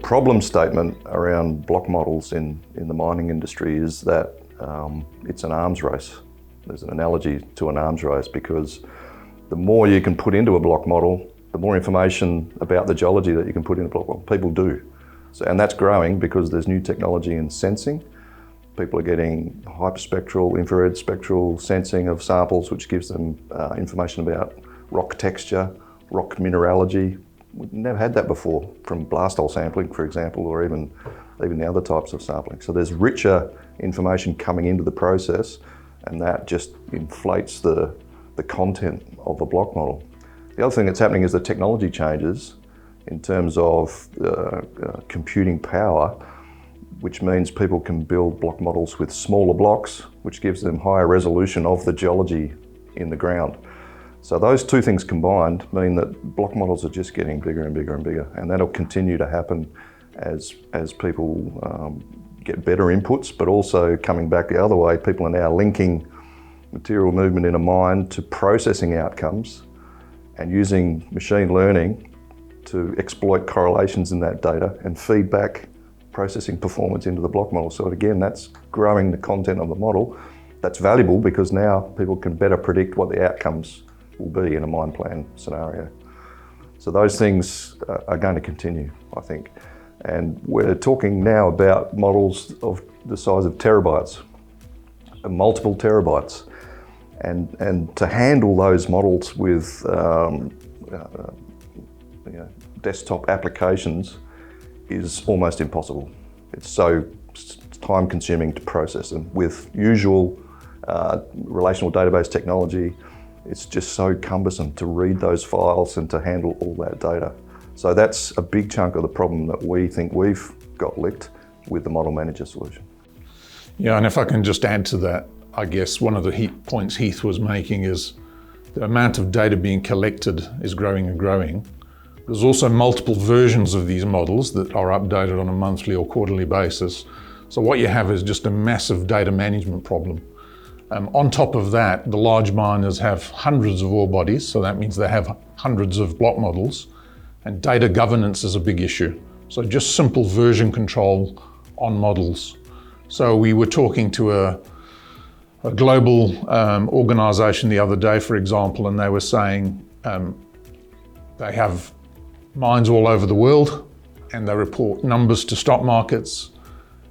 problem statement around block models in the mining industry is that it's an arms race. There's an analogy to an arms race because the more you can put into a block model, the more information about the geology that you can put in a block model. People do. So, and that's growing because there's new technology in sensing. People are getting hyperspectral, infrared spectral sensing of samples, which gives them information about rock texture, rock mineralogy. We've never had that before from blast hole sampling, for example, or even the other types of sampling. So there's richer information coming into the process, and that just inflates the content of a block model. The other thing that's happening is the technology changes in terms of computing power, which means people can build block models with smaller blocks, which gives them higher resolution of the geology in the ground. So those two things combined mean that block models are just getting bigger and bigger and bigger, and that'll continue to happen as people get better inputs, but also coming back the other way, people are now linking material movement in a mine to processing outcomes and using machine learning to exploit correlations in that data and feed back processing performance into the block model. So again, that's growing the content of the model. That's valuable because now people can better predict what the outcomes will be in a mine plan scenario. So those things are going to continue, I think. And we're talking now about models of the size of terabytes, multiple terabytes. And to handle those models with desktop applications is almost impossible. It's so time consuming to process them. With usual relational database technology, it's just so cumbersome to read those files and to handle all that data. So that's a big chunk of the problem that we think we've got licked with the Model Manager solution. Yeah, and if I can just add to that, I guess one of the points Heath was making is the amount of data being collected is growing and growing. There's also multiple versions of these models that are updated on a monthly or quarterly basis. So what you have is just a massive data management problem. On top of that, the large miners have hundreds of ore bodies, so that means they have hundreds of block models, and data governance is a big issue. So just simple version control on models. So we were talking to a global organization the other day, for example, and they were saying they have mines all over the world and they report numbers to stock markets.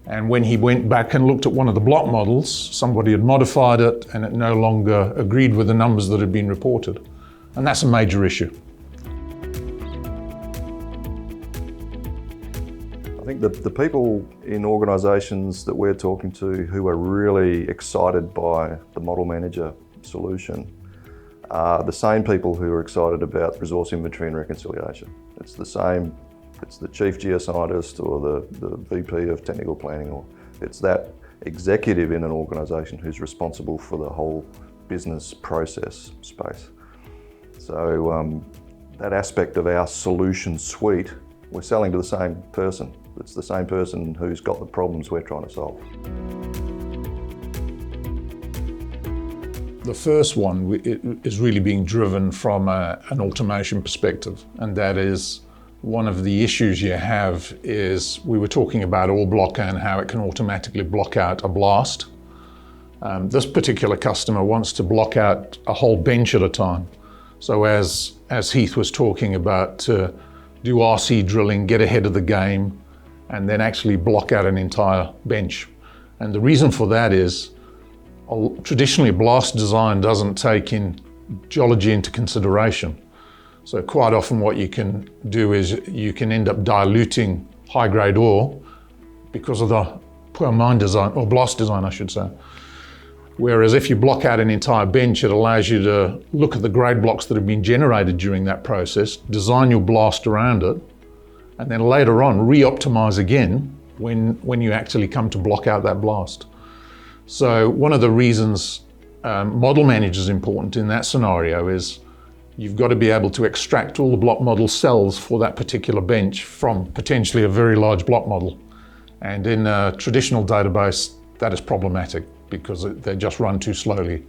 And when he went back and looked at one of the block models, somebody had modified it and it no longer agreed with the numbers that had been reported. And that's a major issue. I think the people in organisations that we're talking to who are really excited by the Model Manager solution are the same people who are excited about resource inventory and reconciliation. It's the same, it's the chief geoscientist or the VP of technical planning, or it's that executive in an organisation who's responsible for the whole business process space. So that aspect of our solution suite, we're selling to the same person. It's the same person who's got the problems we're trying to solve. The first one is really being driven from an automation perspective, and that is one of the issues you have is, we were talking about Ore Blocker and how it can automatically block out a blast. This particular customer wants to block out a whole bench at a time. So as Heath was talking about, to do RC drilling, get ahead of the game, and then actually block out an entire bench. And the reason for that is, traditionally blast design doesn't take in geology into consideration. So quite often what you can do is you can end up diluting high-grade ore because of the poor mine design, or blast design I should say. Whereas if you block out an entire bench, it allows you to look at the grade blocks that have been generated during that process, design your blast around it, and then later on re-optimize again when you actually come to block out that blast. So one of the reasons Model Manager is important in that scenario is you've got to be able to extract all the block model cells for that particular bench from potentially a very large block model. And in a traditional database, that is problematic because they just run too slowly.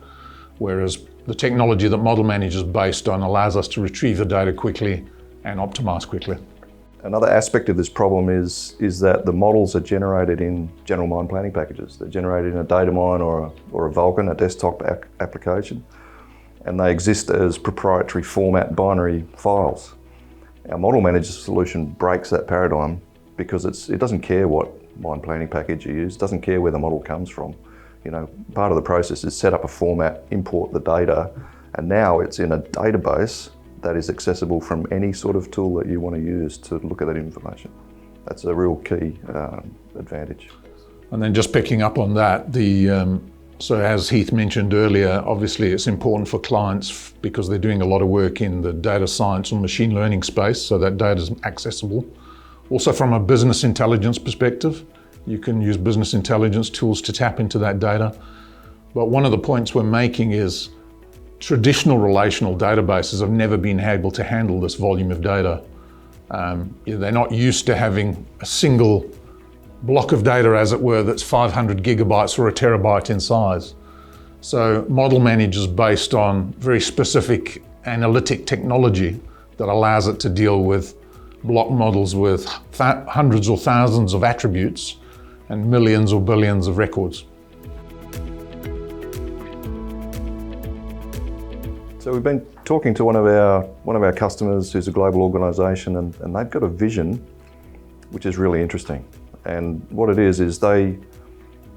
Whereas the technology that Model Manager is based on allows us to retrieve the data quickly and optimize quickly. Another aspect of this problem is that the models are generated in general mine planning packages. They're generated in a data mine or a Vulkan, a desktop application, and they exist as proprietary format binary files. Our model manager solution breaks that paradigm because it doesn't care what mine planning package you use, doesn't care where the model comes from. You know, part of the process is set up a format, import the data, and now it's in a database that is accessible from any sort of tool that you want to use to look at that information. That's a real key advantage. And then just picking up on that, so as Heath mentioned earlier, obviously it's important for clients because they're doing a lot of work in the data science or machine learning space, so that data is accessible. Also from a business intelligence perspective, you can use business intelligence tools to tap into that data. But one of the points we're making is traditional relational databases have never been able to handle this volume of data. They're not used to having a single block of data, as it were, that's 500 gigabytes or a terabyte in size. So Model Manager is based on very specific analytic technology that allows it to deal with block models with hundreds or thousands of attributes and millions or billions of records. So we've been talking to one of our customers who's a global organisation, and they've got a vision which is really interesting. And what it is they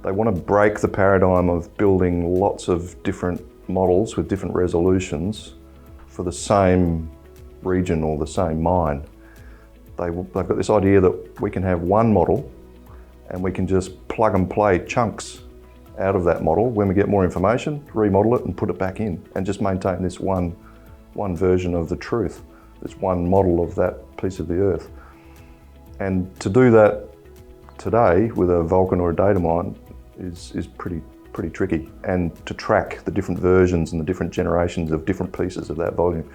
want to break the paradigm of building lots of different models with different resolutions for the same region or the same mine. They've got this idea that we can have one model and we can just plug and play chunks out of that model. When we get more information, remodel it and put it back in and just maintain this one version of the truth, this one model of that piece of the earth. And to do that today with a Vulkan or a data mine is pretty tricky, and to track the different versions and the different generations of different pieces of that volume.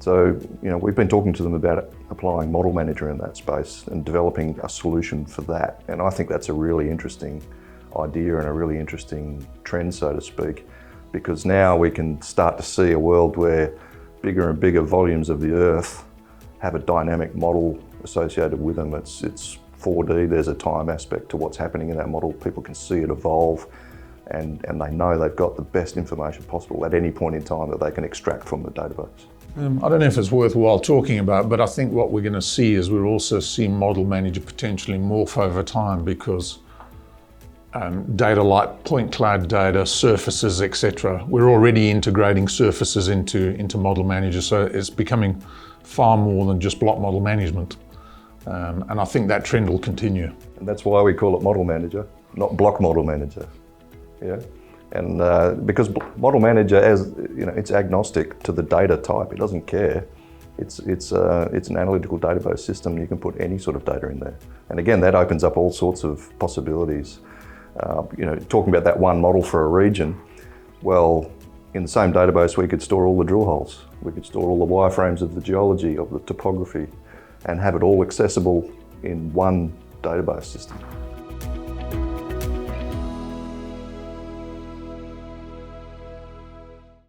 So, you know, we've been talking to them about applying Model Manager in that space and developing a solution for that. And I think that's a really interesting idea and a really interesting trend, so to speak, because now we can start to see a world where bigger and bigger volumes of the earth have a dynamic model associated with them. It's 4D, there's a time aspect to what's happening in that model. People can see it evolve, and they know they've got the best information possible at any point in time that they can extract from the database. I don't know if it's worthwhile talking about, but I think what we're going to see is we'll also see Model Manager potentially morph over time, because data like point cloud data, surfaces, etc. We're already integrating surfaces into Model Manager, so it's becoming far more than just block model management. And I think that trend will continue. And that's why we call it Model Manager, not Block Model Manager. Yeah, and because Model Manager, as you know, it's agnostic to the data type. It doesn't care. It's an analytical database system. You can put any sort of data in there, and again, that opens up all sorts of possibilities. You know, talking about that one model for a region. Well, in the same database, we could store all the drill holes. We could store all the wireframes of the geology, of the topography, and have it all accessible in one database system.